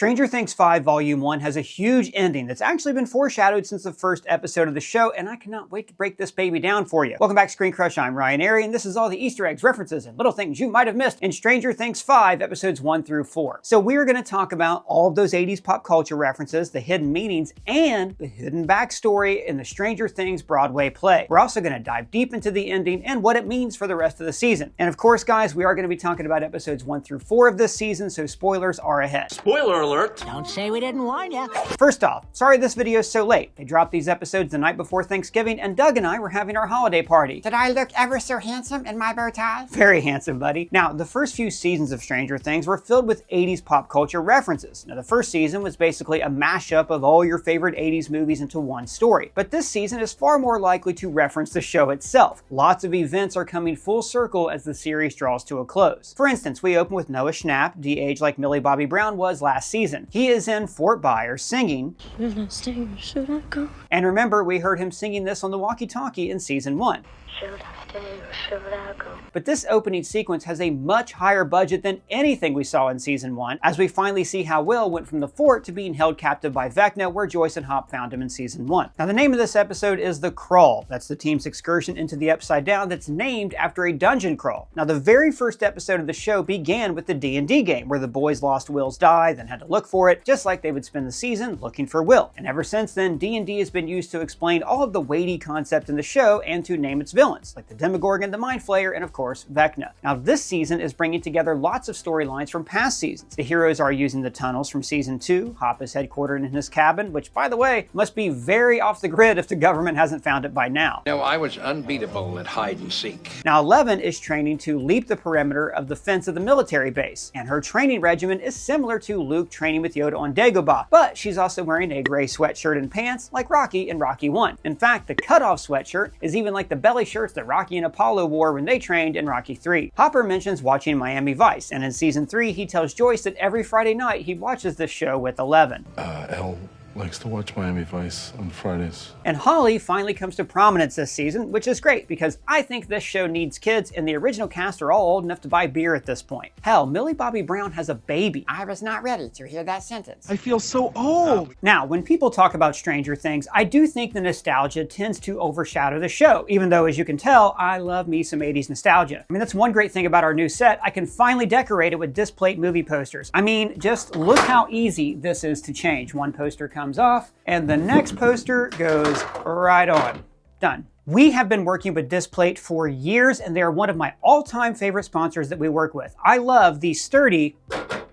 Stranger Things 5 Volume 1 has a huge ending that's actually been foreshadowed since the first episode of the show, and I cannot wait to break this baby down for you. Welcome back to ScreenCrush, I'm Ryan Airy, and this is all the Easter eggs, references, and little things you might have missed in Stranger Things 5 episodes 1 through 4. So we're going to talk about all of those 80s pop culture references, the hidden meanings, and the hidden backstory in the Stranger Things Broadway play. We're also going to dive deep into the ending and what it means for the rest of the season. And of course, guys, we are going to be talking about episodes 1 through 4 of this season, so spoilers are ahead. Spoiler alert! Don't say we didn't warn you. First off, sorry this video is so late. They dropped these episodes the night before Thanksgiving, and Doug and I were having our holiday party. Did I look ever so handsome in my bow tie? Very handsome, buddy. Now, the first few seasons of Stranger Things were filled with 80s pop culture references. Now, the first season was basically a mashup of all your favorite 80s movies into one story. But this season is far more likely to reference the show itself. Lots of events are coming full circle as the series draws to a close. For instance, we open with Noah Schnapp, de-aged like Millie Bobby Brown was last season. He is in Fort Byers singing, "Should I stay or should I go? And remember, we heard him singing this on the walkie-talkie in season 1. Should I stay or should I go?" But this opening sequence has a much higher budget than anything we saw in season 1, as we finally see how Will went from the fort to being held captive by Vecna, where Joyce and Hop found him in season 1. Now, the name of this episode is The Crawl. That's the team's excursion into the Upside Down that's named after a dungeon crawl. Now, the very first episode of the show began with the D&D game, where the boys lost Will's die, then had to look for it, just like they would spend the season looking for Will. And ever since then, D&D has been used to explain all of the weighty concepts in the show and to name its villains, like the Demogorgon, the Mind Flayer, and of course, Vecna. Now, this season is bringing together lots of storylines from past seasons. The heroes are using the tunnels from season 2. Hop is headquartered in his cabin, which, by the way, must be very off the grid if the government hasn't found it by now. No, I was unbeatable at hide and seek. Now, Eleven is training to leap the perimeter of the fence of the military base, and her training regimen is similar to Luke training with Yoda on Dagobah, but she's also wearing a gray sweatshirt and pants like Rocky in Rocky 1. In fact, the cutoff sweatshirt is even like the belly shirts that Rocky and Apollo wore when they trained in Rocky 3. Hopper mentions watching Miami Vice, and in season 3, he tells Joyce that every Friday night he watches this show with Eleven. Elle likes to watch Miami Vice on Fridays. And Holly finally comes to prominence this season, which is great because I think this show needs kids, and the original cast are all old enough to buy beer at this point. Hell, Millie Bobby Brown has a baby. I was not ready to hear that sentence. I feel so old. Now, when people talk about Stranger Things, I do think the nostalgia tends to overshadow the show, even though, as you can tell, I love me some 80s nostalgia. I mean, that's one great thing about our new set. I can finally decorate it with Displate movie posters. I mean, just look how easy this is to change. One poster comes off, and the next poster goes right on. Done. We have been working with Displate for years, and they are one of my all-time favorite sponsors that we work with. I love these sturdy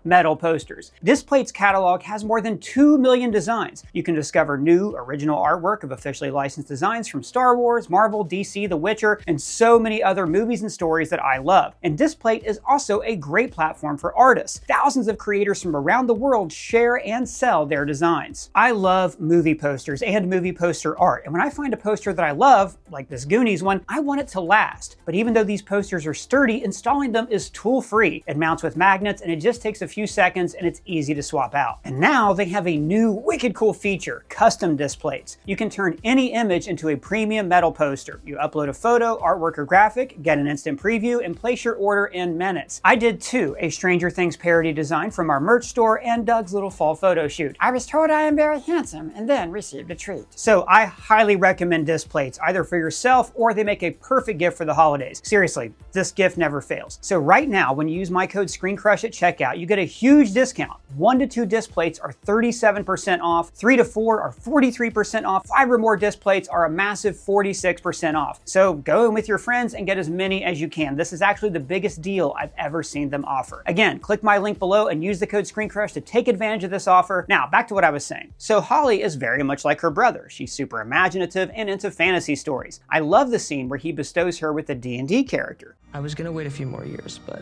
metal posters. Displate's catalog has more than 2 million designs. You can discover new original artwork of officially licensed designs from Star Wars, Marvel, DC, The Witcher, and so many other movies and stories that I love. And Displate is also a great platform for artists. Thousands of creators from around the world share and sell their designs. I love movie posters and movie poster art, and when I find a poster that I love, like this Goonies one, I want it to last. But even though these posters are sturdy, installing them is tool-free. It mounts with magnets, and it just takes a few seconds, and it's easy to swap out. And now they have a new wicked cool feature, custom displays. You can turn any image into a premium metal poster. You upload a photo, artwork, or graphic, get an instant preview, and place your order in minutes. I did too, a Stranger Things parody design from our merch store and Doug's little fall photo shoot. I was told I am very handsome and then received a treat. So I highly recommend Displates, either for yourself or they make a perfect gift for the holidays. Seriously, this gift never fails. So right now, when you use my code ScreenCrush at checkout, you get a huge discount. 1 to 2 Displates are 37% off, 3 to 4 are 43% off, 5 or more Displates are a massive 46% off. So go in with your friends and get as many as you can. This is actually the biggest deal I've ever seen them offer. Again, click my link below and use the code ScreenCrush to take advantage of this offer. Now, back to what I was saying. So Holly is very much like her brother. She's super imaginative and into fantasy stories. I love the scene where he bestows her with a D&D character. I was gonna wait a few more years, but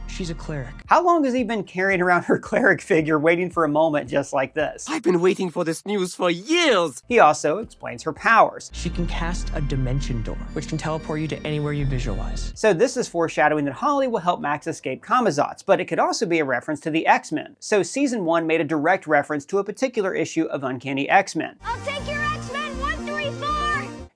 she's a cleric. How long has he been carrying around her cleric figure waiting for a moment just like this? I've been waiting for this news for years! He also explains her powers. She can cast a dimension door, which can teleport you to anywhere you visualize. So this is foreshadowing that Holly will help Max escape Kamazotz, but it could also be a reference to the X-Men. So season 1 made a direct reference to a particular issue of Uncanny X-Men. I'll take your X-Men 1, 3, 4!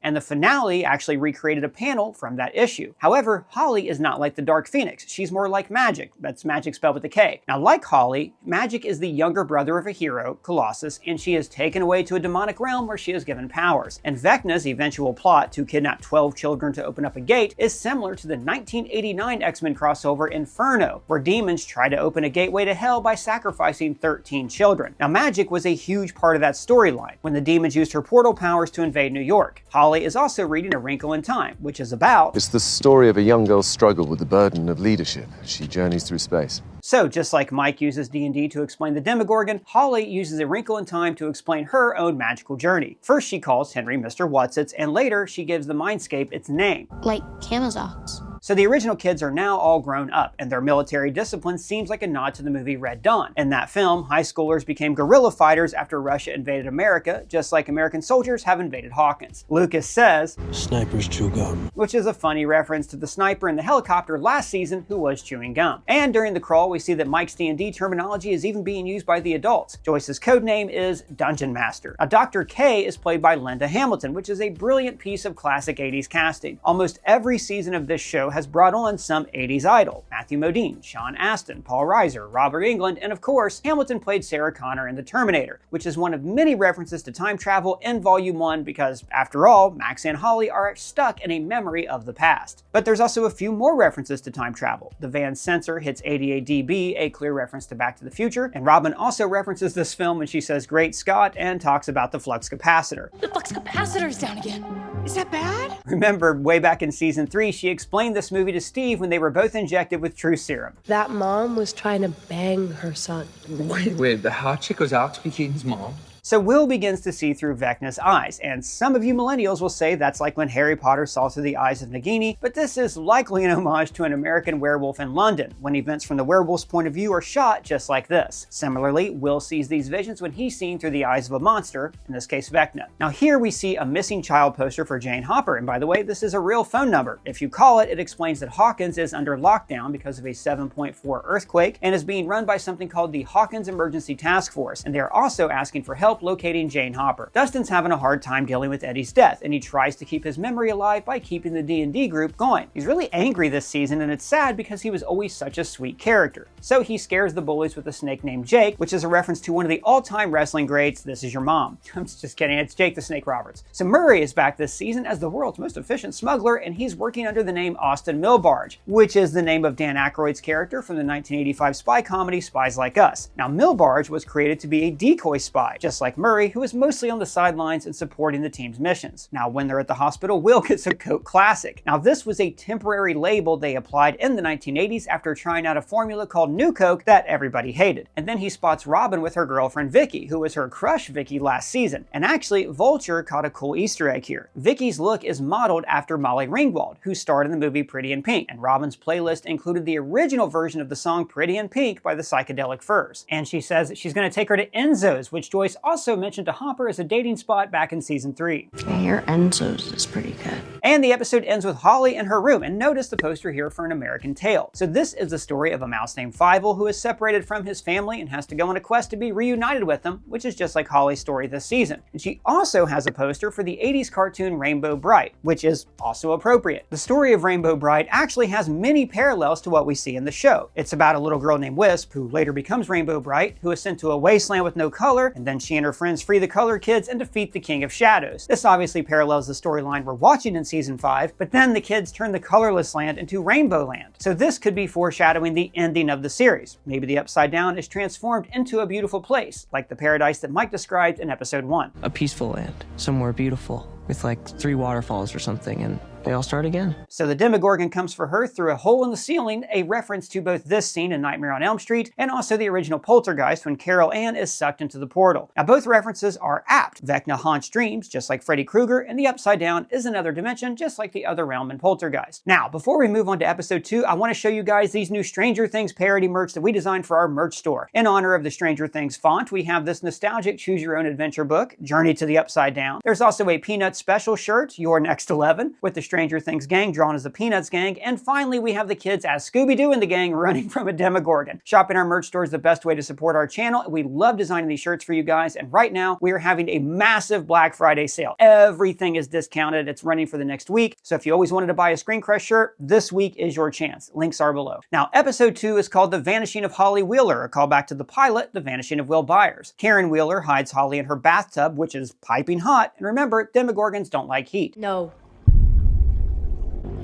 and the finale actually recreated a panel from that issue. However, Holly is not like the Dark Phoenix. She's more like Magic. That's Magic spelled with a K. Now, like Holly, Magic is the younger brother of a hero, Colossus, and she is taken away to a demonic realm where she is given powers. And Vecna's eventual plot to kidnap 12 children to open up a gate is similar to the 1989 X-Men crossover Inferno, where demons try to open a gateway to hell by sacrificing 13 children. Now, Magic was a huge part of that storyline, when the demons used her portal powers to invade New York. Holly is also reading A Wrinkle in Time, which is about... It's the story of a young girl's struggle with the burden of leadership as she journeys through space. So, just like Mike uses D&D to explain the Demogorgon, Holly uses A Wrinkle in Time to explain her own magical journey. First, she calls Henry Mr. Whatsits, and later, she gives the Mindscape its name. Like Camazox. So the original kids are now all grown up, and their military discipline seems like a nod to the movie Red Dawn. In that film, high schoolers became guerrilla fighters after Russia invaded America, just like American soldiers have invaded Hawkins. Lucas says, "Snipers chew gum," which is a funny reference to the sniper in the helicopter last season who was chewing gum. And during the crawl, we see that Mike's D&D terminology is even being used by the adults. Joyce's codename is Dungeon Master. Now, Dr. K is played by Linda Hamilton, which is a brilliant piece of classic 80s casting. Almost every season of this show has brought on some 80s idol. Matthew Modine, Sean Astin, Paul Reiser, Robert Englund, and of course, Hamilton played Sarah Connor in The Terminator, which is one of many references to time travel in Volume 1 because, after all, Max and Holly are stuck in a memory of the past. But there's also a few more references to time travel. The Van sensor hits 88 dB, a clear reference to Back to the Future, and Robin also references this film when she says "Great Scott" and talks about the flux capacitor. The flux capacitor's down again. Is that bad? Remember, way back in season 3, she explained this movie to Steve when they were both injected with True Serum. That mom was trying to bang her son. Wait, the hot chick was out to be Keaton's mom? So Will begins to see through Vecna's eyes, and some of you millennials will say that's like when Harry Potter saw through the eyes of Nagini, but this is likely an homage to an American werewolf in London, when events from the werewolf's point of view are shot just like this. Similarly, Will sees these visions when he's seen through the eyes of a monster, in this case Vecna. Now here we see a missing child poster for Jane Hopper, and by the way, this is a real phone number. If you call it, it explains that Hawkins is under lockdown because of a 7.4 earthquake, and is being run by something called the Hawkins Emergency Task Force, and they are also asking for help locating Jane Hopper. Dustin's having a hard time dealing with Eddie's death, and he tries to keep his memory alive by keeping the D&D group going. He's really angry this season, and it's sad because he was always such a sweet character. So he scares the bullies with a snake named Jake, which is a reference to one of the all-time wrestling greats, This Is Your Mom. I'm just kidding, it's Jake the Snake Roberts. So Murray is back this season as the world's most efficient smuggler, and he's working under the name Austin Milbarge, which is the name of Dan Aykroyd's character from the 1985 spy comedy Spies Like Us. Now Milbarge was created to be a decoy spy, just like Murray, who is mostly on the sidelines and supporting the team's missions. Now when they're at the hospital, Will gets a Coke Classic. Now this was a temporary label they applied in the 1980s after trying out a formula called New Coke that everybody hated. And then he spots Robin with her girlfriend Vicky, who was her crush Vicky last season. And actually, Vulture caught a cool Easter egg here. Vicky's look is modeled after Molly Ringwald, who starred in the movie Pretty in Pink, and Robin's playlist included the original version of the song Pretty in Pink by the Psychedelic Furs. And she says that she's going to take her to Enzo's, which Joyce also mentioned to Hopper as a dating spot back in season 3. I hear Enzo's is pretty good. And the episode ends with Holly in her room, and notice the poster here for An American Tale. So this is the story of a mouse named Fievel who is separated from his family and has to go on a quest to be reunited with them, which is just like Holly's story this season. And she also has a poster for the 80s cartoon Rainbow Brite, which is also appropriate. The story of Rainbow Brite actually has many parallels to what we see in the show. It's about a little girl named Wisp, who later becomes Rainbow Brite, who is sent to a wasteland with no color, and then she and her friends free the color kids and defeat the King of Shadows. This obviously parallels the storyline we're watching in season 5, but then the kids turn the colorless land into Rainbow Land. So this could be foreshadowing the ending of the series. Maybe the Upside Down is transformed into a beautiful place, like the paradise that Mike described in episode 1. A peaceful land, somewhere beautiful, with like 3 waterfalls or something, and they all start again. So the Demogorgon comes for her through a hole in the ceiling, a reference to both this scene in Nightmare on Elm Street and also the original Poltergeist when Carol Ann is sucked into the portal. Now both references are apt. Vecna haunts dreams, just like Freddy Krueger, and the Upside Down is another dimension, just like the other realm in Poltergeist. Now, before we move on to episode 2, I want to show you guys these new Stranger Things parody merch that we designed for our merch store. In honor of the Stranger Things font, we have this nostalgic Choose Your Own Adventure book, Journey to the Upside Down. There's also a Peanuts special shirt, Your Next 11, with the Stranger Things gang drawn as the Peanuts gang, and finally we have the kids as Scooby-Doo and the gang running from a Demogorgon. Shopping our merch store is the best way to support our channel. We love designing these shirts for you guys, and right now we are having a massive Black Friday sale. Everything is discounted. It's running for the next week, so if you always wanted to buy a ScreenCrush shirt, this week is your chance. Links are below. Now, episode 2 is called The Vanishing of Holly Wheeler, a callback to the pilot, The Vanishing of Will Byers. Karen Wheeler hides Holly in her bathtub, which is piping hot, and remember, Demogorgons don't like heat. No.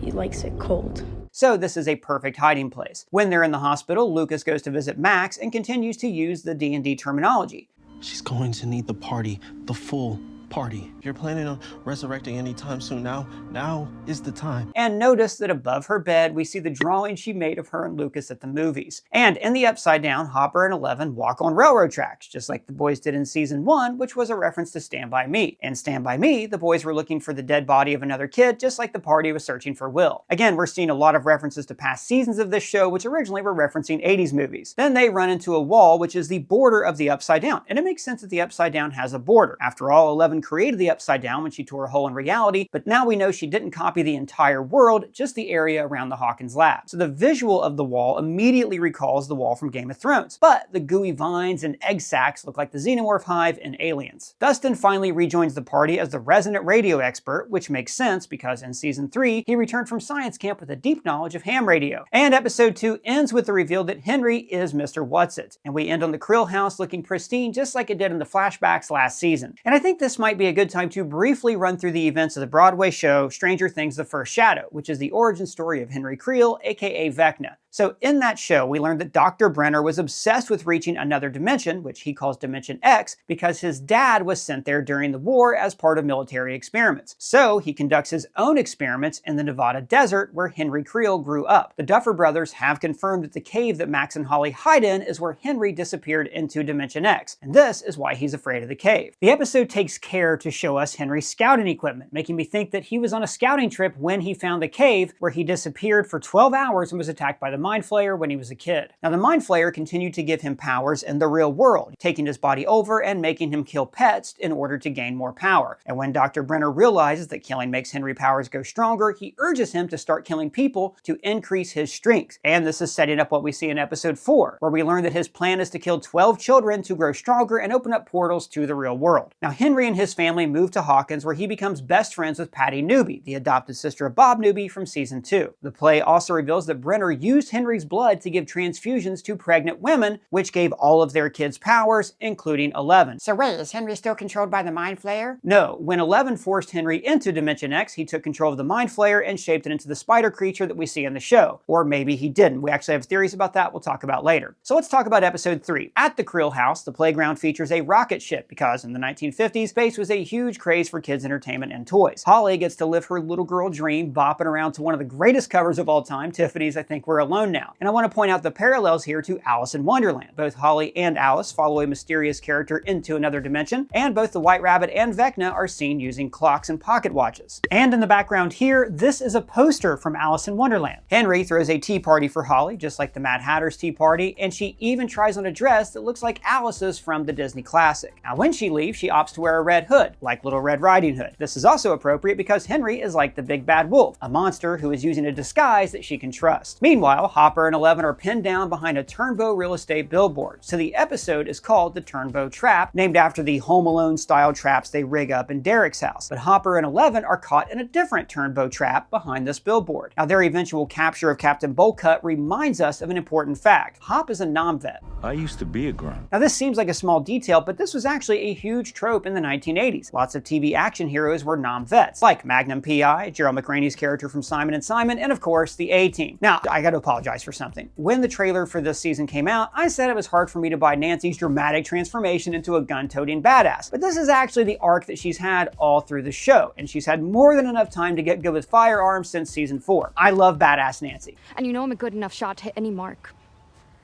He likes it cold. So this is a perfect hiding place. When they're in the hospital, Lucas goes to visit Max and continues to use the D&D terminology. She's going to need the party, the full party. If you're planning on resurrecting anytime soon, now is the time. And notice that above her bed, we see the drawing she made of her and Lucas at the movies. And in the Upside Down, Hopper and Eleven walk on railroad tracks, just like the boys did in season 1, which was a reference to Stand By Me. In Stand By Me, the boys were looking for the dead body of another kid, just like the party was searching for Will. Again, we're seeing a lot of references to past seasons of this show, which originally were referencing 80s movies. Then they run into a wall, which is the border of the Upside Down. And it makes sense that the Upside Down has a border. After all, Eleven created the Upside Down when she tore a hole in reality, but now we know she didn't copy the entire world, just the area around the Hawkins lab. So the visual of the wall immediately recalls the wall from Game of Thrones, but the gooey vines and egg sacs look like the Xenomorph hive in Aliens. Dustin finally rejoins the party as the resident radio expert, which makes sense because in season 3, he returned from science camp with a deep knowledge of ham radio. And episode 2 ends with the reveal that Henry is Mr. Whatsit, and we end on the Krill house looking pristine just like it did in the flashbacks last season. And I think this might be a good time to briefly run through the events of the Broadway show Stranger Things: The First Shadow, which is the origin story of Henry Creel, aka Vecna. So in that show, we learned that Dr. Brenner was obsessed with reaching another dimension, which he calls Dimension X, because his dad was sent there during the war as part of military experiments. So he conducts his own experiments in the Nevada desert where Henry Creel grew up. The Duffer brothers have confirmed that the cave that Max and Holly hide in is where Henry disappeared into Dimension X, and this is why he's afraid of the cave. The episode takes care to show us Henry's scouting equipment, making me think that he was on a scouting trip when he found the cave, where he disappeared for 12 hours and was attacked by the Mind Flayer when he was a kid. Now, the Mind Flayer continued to give him powers in the real world, taking his body over and making him kill pets in order to gain more power. And when Dr. Brenner realizes that killing makes Henry powers go stronger, he urges him to start killing people to increase his strength. And this is setting up what we see in episode 4, where we learn that his plan is to kill 12 children to grow stronger and open up portals to the real world. Now, Henry and his family move to Hawkins, where he becomes best friends with Patty Newby, the adopted sister of Bob Newby from season 2. The play also reveals that Brenner used Henry's blood to give transfusions to pregnant women, which gave all of their kids powers, including Eleven. So wait, is Henry still controlled by the Mind Flayer? No, when Eleven forced Henry into Dimension X, he took control of the Mind Flayer and shaped it into the spider creature that we see in the show. Or maybe he didn't. We actually have theories about that we'll talk about later. So let's talk about episode 3. At the Krill house, the playground features a rocket ship because in the 1950s, space was a huge craze for kids' entertainment and toys. Holly gets to live her little girl dream, bopping around to one of the greatest covers of all time, Tiffany's I Think We're Alone Now. And I want to point out the parallels here to Alice in Wonderland. Both Holly and Alice follow a mysterious character into another dimension, and both the White Rabbit and Vecna are seen using clocks and pocket watches. And in the background here, this is a poster from Alice in Wonderland. Henry throws a tea party for Holly, just like the Mad Hatter's tea party, and she even tries on a dress that looks like Alice's from the Disney classic. Now when she leaves, she opts to wear a red hood, like Little Red Riding Hood. This is also appropriate because Henry is like the Big Bad Wolf, a monster who is using a disguise that she can trust. Meanwhile, Hopper and Eleven are pinned down behind a Turnbow real estate billboard. So the episode is called The Turnbow Trap, named after the Home Alone style traps they rig up in Derek's house. But Hopper and Eleven are caught in a different Turnbow trap behind this billboard. Now their eventual capture of Captain Bullcut reminds us of an important fact. Hop is a nom-vet. I used to be a grunt. Now this seems like a small detail, but this was actually a huge trope in the 1980s. Lots of TV action heroes were nom-vets, like Magnum P.I., Gerald McRaney's character from Simon & Simon, and of course the A-Team. Now, I gotta apologize for something. When the trailer for this season came out, I said it was hard for me to buy Nancy's dramatic transformation into a gun-toting badass. But this is actually the arc that she's had all through the show, and she's had more than enough time to get good with firearms since season 4. I love badass Nancy. And you know I'm a good enough shot to hit any mark,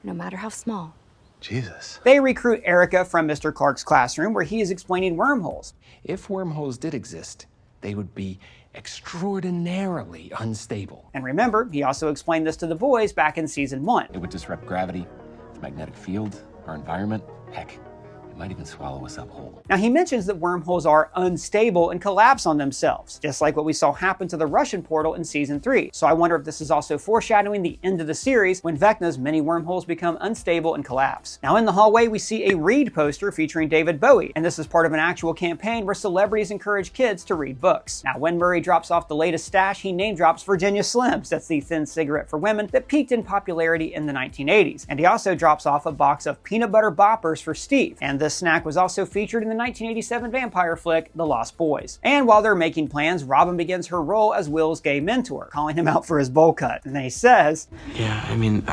no matter how small. Jesus. They recruit Erica from Mr. Clark's classroom, where he is explaining wormholes. If wormholes did exist, they would be extraordinarily unstable. And remember, he also explained this to the boys back in season 1. It would disrupt gravity, the magnetic field, our environment, heck, It might even swallow us up whole. Now, he mentions that wormholes are unstable and collapse on themselves, just like what we saw happen to the Russian portal in Season 3. So I wonder if this is also foreshadowing the end of the series when Vecna's many wormholes become unstable and collapse. Now, in the hallway, we see a Read poster featuring David Bowie, and this is part of an actual campaign where celebrities encourage kids to read books. Now, when Murray drops off the latest stash, he name drops Virginia Slims. That's the thin cigarette for women that peaked in popularity in the 1980s. And he also drops off a box of peanut butter boppers for Steve. And this snack was also featured in the 1987 vampire flick, The Lost Boys. And while they're making plans, Robin begins her role as Will's gay mentor, calling him out for his bowl cut. And then he says, Yeah, I mean,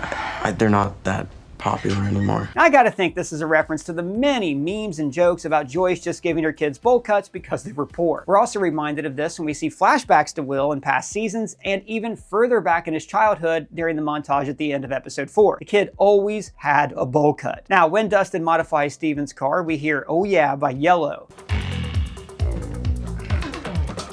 they're not that popular anymore. I gotta think this is a reference to the many memes and jokes about Joyce just giving her kids bowl cuts because they were poor. We're also reminded of this when we see flashbacks to Will in past seasons and even further back in his childhood during the montage at the end of episode 4. The kid always had a bowl cut. Now, when Dustin modifies Steven's car, we hear "Oh Yeah" by Yellow.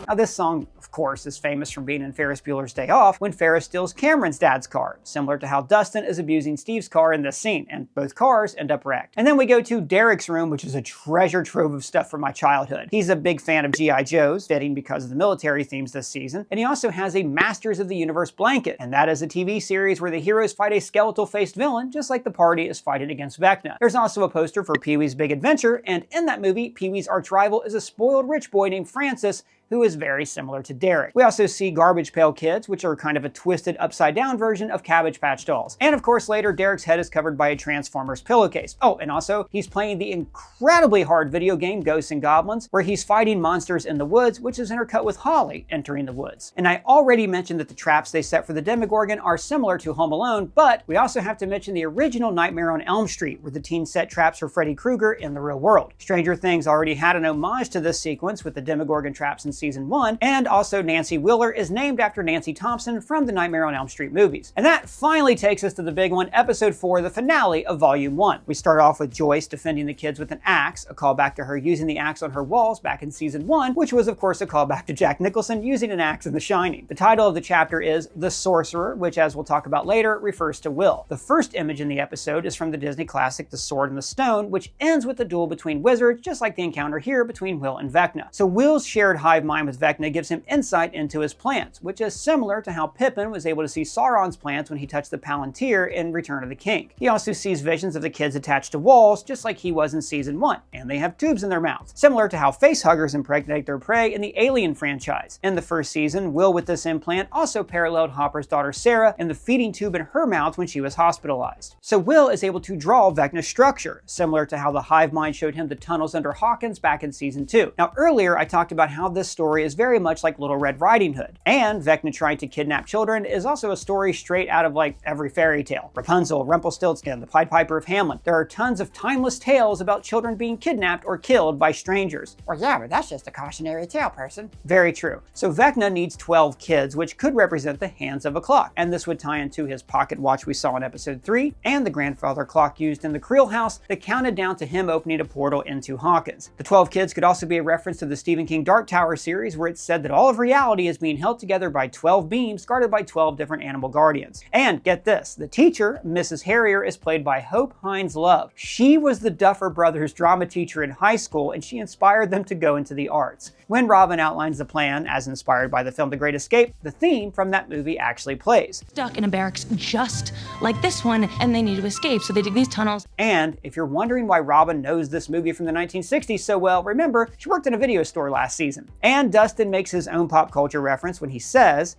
Now, this song, of course, is famous from being in Ferris Bueller's Day Off when Ferris steals Cameron's dad's car, similar to how Dustin is abusing Steve's car in this scene, and both cars end up wrecked. And then we go to Derek's room, which is a treasure trove of stuff from my childhood. He's a big fan of G.I. Joes, fitting because of the military themes this season, and he also has a Masters of the Universe blanket, and that is a TV series where the heroes fight a skeletal-faced villain, just like the party is fighting against Vecna. There's also a poster for Pee-wee's Big Adventure, and in that movie, Pee-wee's arch-rival is a spoiled rich boy named Francis, who is very similar to Derek. We also see Garbage Pail Kids, which are kind of a twisted upside-down version of Cabbage Patch Dolls. And of course, later, Derek's head is covered by a Transformers pillowcase. Oh, and also, he's playing the incredibly hard video game Ghosts and Goblins, where he's fighting monsters in the woods, which is intercut with Holly entering the woods. And I already mentioned that the traps they set for the Demogorgon are similar to Home Alone, but we also have to mention the original Nightmare on Elm Street, where the teens set traps for Freddy Krueger in the real world. Stranger Things already had an homage to this sequence with the Demogorgon traps in Season 1, and also Nancy Wheeler is named after Nancy Thompson from the Nightmare on Elm Street movies. And that finally takes us to the big one, Episode 4, the finale of Volume 1. We start off with Joyce defending the kids with an axe, a callback to her using the axe on her walls back in Season 1, which was of course a callback to Jack Nicholson using an axe in The Shining. The title of the chapter is The Sorcerer, which, as we'll talk about later, refers to Will. The first image in the episode is from the Disney classic The Sword and the Stone, which ends with a duel between wizards, just like the encounter here between Will and Vecna. So Will's shared hive mind with Vecna gives him insight into his plans, which is similar to how Pippin was able to see Sauron's plans when he touched the Palantir in Return of the King. He also sees visions of the kids attached to walls, just like he was in Season 1, and they have tubes in their mouths, similar to how facehuggers impregnate their prey in the Alien franchise. In the first season, Will with this implant also paralleled Hopper's daughter Sarah in the feeding tube in her mouth when she was hospitalized. So Will is able to draw Vecna's structure, similar to how the hive mind showed him the tunnels under Hawkins back in Season 2. Now earlier I talked about how this story is very much like Little Red Riding Hood, and Vecna trying to kidnap children is also a story straight out of like every fairy tale. Rapunzel, Rumpelstiltskin, the Pied Piper of Hamelin. There are tons of timeless tales about children being kidnapped or killed by strangers. Well, yeah, but that's just a cautionary tale, person. Very true. So Vecna needs 12 kids, which could represent the hands of a clock, and this would tie into his pocket watch we saw in episode 3, and the grandfather clock used in the Creel house that counted down to him opening a portal into Hawkins. The 12 kids could also be a reference to the Stephen King Dark Tower series, where it's said that all of reality is being held together by 12 beams guarded by 12 different animal guardians. And get this, the teacher, Mrs. Harrier, is played by Hope Hines Love. She was the Duffer Brothers drama teacher in high school, and she inspired them to go into the arts. When Robin outlines the plan, as inspired by the film The Great Escape, the theme from that movie actually plays. Stuck in a barracks just like this one, and they need to escape, so they dig these tunnels. And if you're wondering why Robin knows this movie from the 1960s so well, remember, she worked in a video store last season. And Dustin makes his own pop culture reference when he says,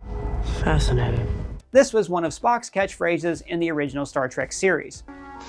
Fascinating. This was one of Spock's catchphrases in the original Star Trek series.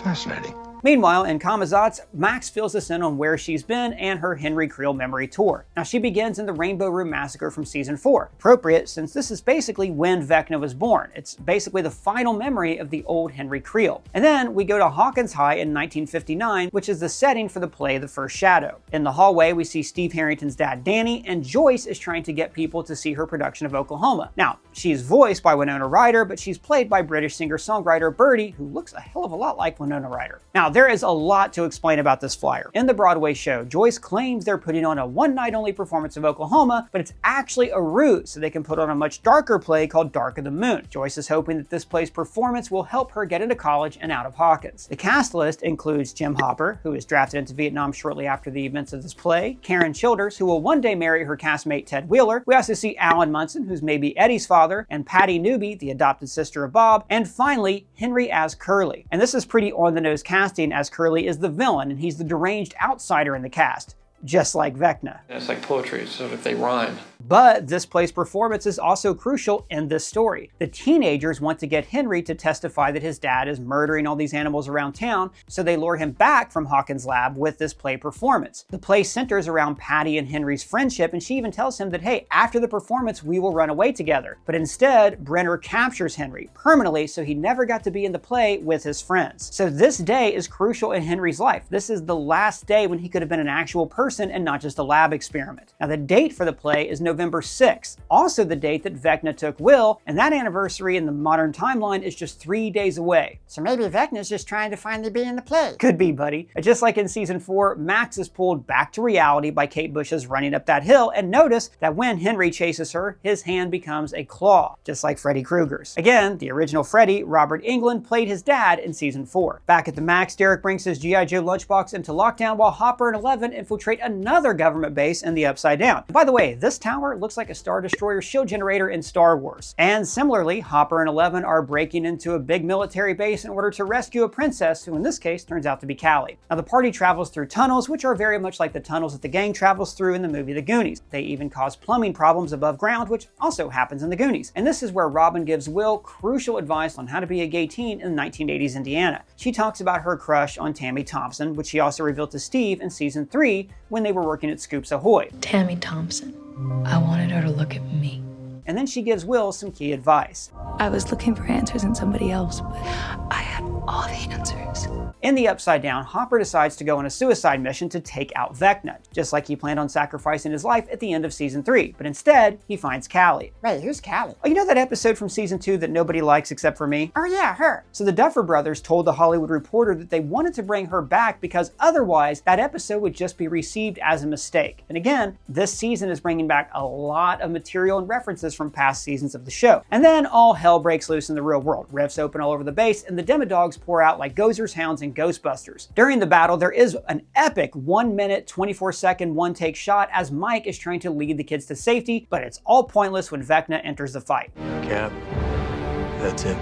Fascinating. Meanwhile, in Kamazat's, Max fills us in on where she's been and her Henry Creel memory tour. Now, she begins in the Rainbow Room Massacre from Season 4. Appropriate, since this is basically when Vecna was born. It's basically the final memory of the old Henry Creel. And then we go to Hawkins High in 1959, which is the setting for the play The First Shadow. In the hallway, we see Steve Harrington's dad, Danny, and Joyce is trying to get people to see her production of Oklahoma. Now, she's voiced by Winona Ryder, but she's played by British singer-songwriter Birdie, who looks a hell of a lot like Winona Ryder. Now, Now, there is a lot to explain about this flyer. In the Broadway show, Joyce claims they're putting on a one-night-only performance of Oklahoma, but it's actually a ruse so they can put on a much darker play called Dark of the Moon. Joyce is hoping that this play's performance will help her get into college and out of Hawkins. The cast list includes Jim Hopper, who was drafted into Vietnam shortly after the events of this play, Karen Childers, who will one day marry her castmate Ted Wheeler. We also see Alan Munson, who's maybe Eddie's father, and Patty Newby, the adopted sister of Bob, and finally, Henry as Curly. And this is pretty on-the-nose casting, as Curly is the villain, and he's the deranged outsider in the cast, just like Vecna. It's like poetry, so if they rhyme. But this play's performance is also crucial in this story. The teenagers want to get Henry to testify that his dad is murdering all these animals around town, so they lure him back from Hawkins' lab with this play performance. The play centers around Patty and Henry's friendship, and she even tells him that, hey, after the performance, we will run away together. But instead, Brenner captures Henry permanently, so he never got to be in the play with his friends. So this day is crucial in Henry's life. This is the last day when he could have been an actual person and not just a lab experiment. Now, the date for the play is November 6th, also the date that Vecna took Will, and that anniversary in the modern timeline is just 3 days away. So maybe Vecna's just trying to finally be in the play. Could be, buddy. Just like in season 4, Max is pulled back to reality by Kate Bush's running up that hill, and notice that when Henry chases her, his hand becomes a claw, just like Freddy Krueger's. Again, the original Freddy, Robert Englund, played his dad in season 4. Back at the Max, Derek brings his G.I. Joe lunchbox into lockdown while Hopper and Eleven infiltrate another government base in the Upside Down. By the way, this tower looks like a Star Destroyer shield generator in Star Wars. And similarly, Hopper and Eleven are breaking into a big military base in order to rescue a princess, who in this case turns out to be Callie. Now, the party travels through tunnels, which are very much like the tunnels that the gang travels through in the movie The Goonies. They even cause plumbing problems above ground, which also happens in The Goonies. And this is where Robin gives Will crucial advice on how to be a gay teen in 1980s Indiana. She talks about her crush on Tammy Thompson, which she also revealed to Steve in season 3 when they were working at Scoops Ahoy. Tammy Thompson. I wanted her to look at me. And then she gives Will some key advice. I was looking for answers in somebody else, but I had all the answers. In the Upside Down, Hopper decides to go on a suicide mission to take out Vecna, just like he planned on sacrificing his life at the end of season 3. But instead, he finds Callie. Wait, who's Callie? Oh, you know that episode from season 2 that nobody likes except for me? Oh yeah, her. So the Duffer Brothers told the Hollywood Reporter that they wanted to bring her back because otherwise that episode would just be received as a mistake. And again, this season is bringing back a lot of material and references from past seasons of the show. And then all hell breaks loose in the real world. Rifts open all over the base, and the Demodogs pour out like Gozer's hounds and Ghostbusters. During the battle, there is an epic 1 minute, 24-second, one-take shot as Mike is trying to lead the kids to safety, but it's all pointless when Vecna enters the fight. Cap, that's it.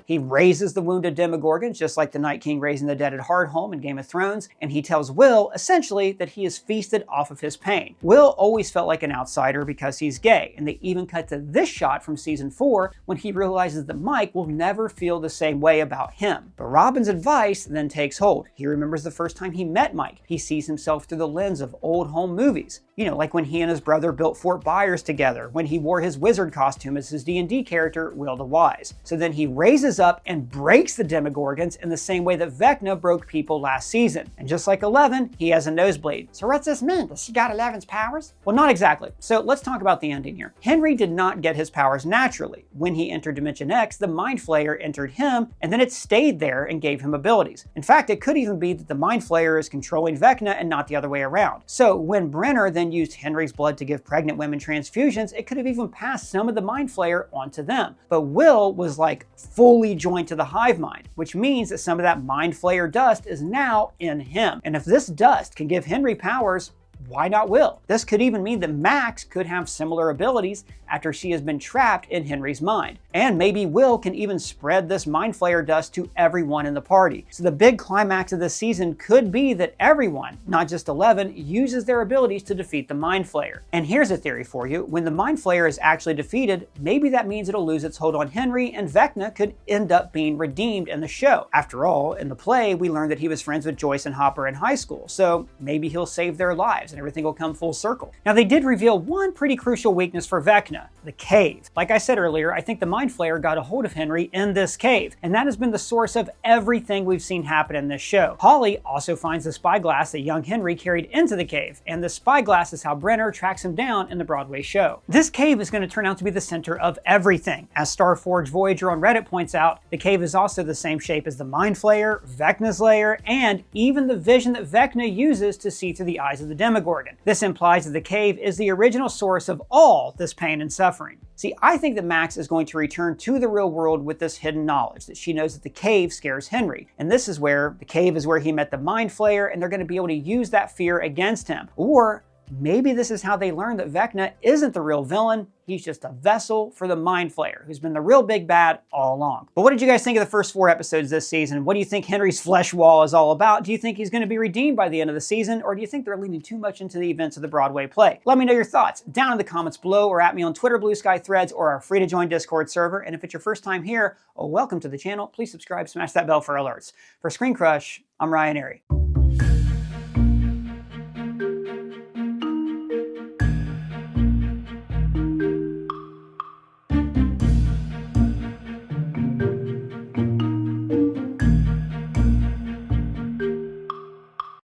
He raises the wounded Demogorgons, just like the Night King raising the dead at Hardhome in Game of Thrones, and he tells Will, essentially, that he is feasted off of his pain. Will always felt like an outsider because he's gay, and they even cut to this shot from season 4 when he realizes that Mike will never feel the same way about him. But Robin's advice then takes hold. He remembers the first time he met Mike. He sees himself through the lens of old home movies. You know, like when he and his brother built Fort Byers together, when he wore his wizard costume as his D&D character, Will the Wise. So then he raises up and breaks the Demogorgons in the same way that Vecna broke people last season. And just like Eleven, he has a nosebleed. So what's this mean? Does she got Eleven's powers? Well, not exactly. So let's talk about the ending here. Henry did not get his powers naturally. When he entered Dimension X, the Mind Flayer entered him, and then it stayed there and gave him abilities. In fact, it could even be that the Mind Flayer is controlling Vecna and not the other way around. So when Brenner then used Henry's blood to give pregnant women transfusions, it could have even passed some of the Mind Flayer onto them. But Will was like fully joined to the hive mind, which means that some of that Mind Flayer dust is now in him. And if this dust can give Henry powers, why not Will? This could even mean that Max could have similar abilities after she has been trapped in Henry's mind. And maybe Will can even spread this Mind Flayer dust to everyone in the party. So the big climax of this season could be that everyone, not just Eleven, uses their abilities to defeat the Mind Flayer. And here's a theory for you. When the Mind Flayer is actually defeated, maybe that means it'll lose its hold on Henry and Vecna could end up being redeemed in the show. After all, in the play, we learned that he was friends with Joyce and Hopper in high school, so maybe he'll save their lives. lives and everything will come full circle. Now, they did reveal one pretty crucial weakness for Vecna, the cave. Like I said earlier, I think the Mind Flayer got a hold of Henry in this cave, and that has been the source of everything we've seen happen in this show. Holly also finds the spyglass that young Henry carried into the cave, and the spyglass is how Brenner tracks him down in the Broadway show. This cave is going to turn out to be the center of everything. As Starforge Voyager on Reddit points out, the cave is also the same shape as the Mind Flayer, Vecna's lair, and even the vision that Vecna uses to see through the eyes of the Demogorgon. This implies that the cave is the original source of all this pain and suffering. See, I think that Max is going to return to the real world with this hidden knowledge, that she knows that the cave scares Henry. And this is where, the cave is where he met the Mind Flayer, and they're going to be able to use that fear against him. Or maybe this is how they learned that Vecna isn't the real villain. He's just a vessel for the Mind Flayer, who's been the real big bad all along. But what did you guys think of the first 4 episodes this season? What do you think Henry's flesh wall is all about? Do you think he's going to be redeemed by the end of the season? Or do you think they're leaning too much into the events of the Broadway play? Let me know your thoughts down in the comments below, or at me on Twitter, Blue Sky Threads, or our free to join Discord server. And if it's your first time here, welcome to the channel. Please subscribe, smash that bell for alerts. For ScreenCrush, I'm Ryan Airy.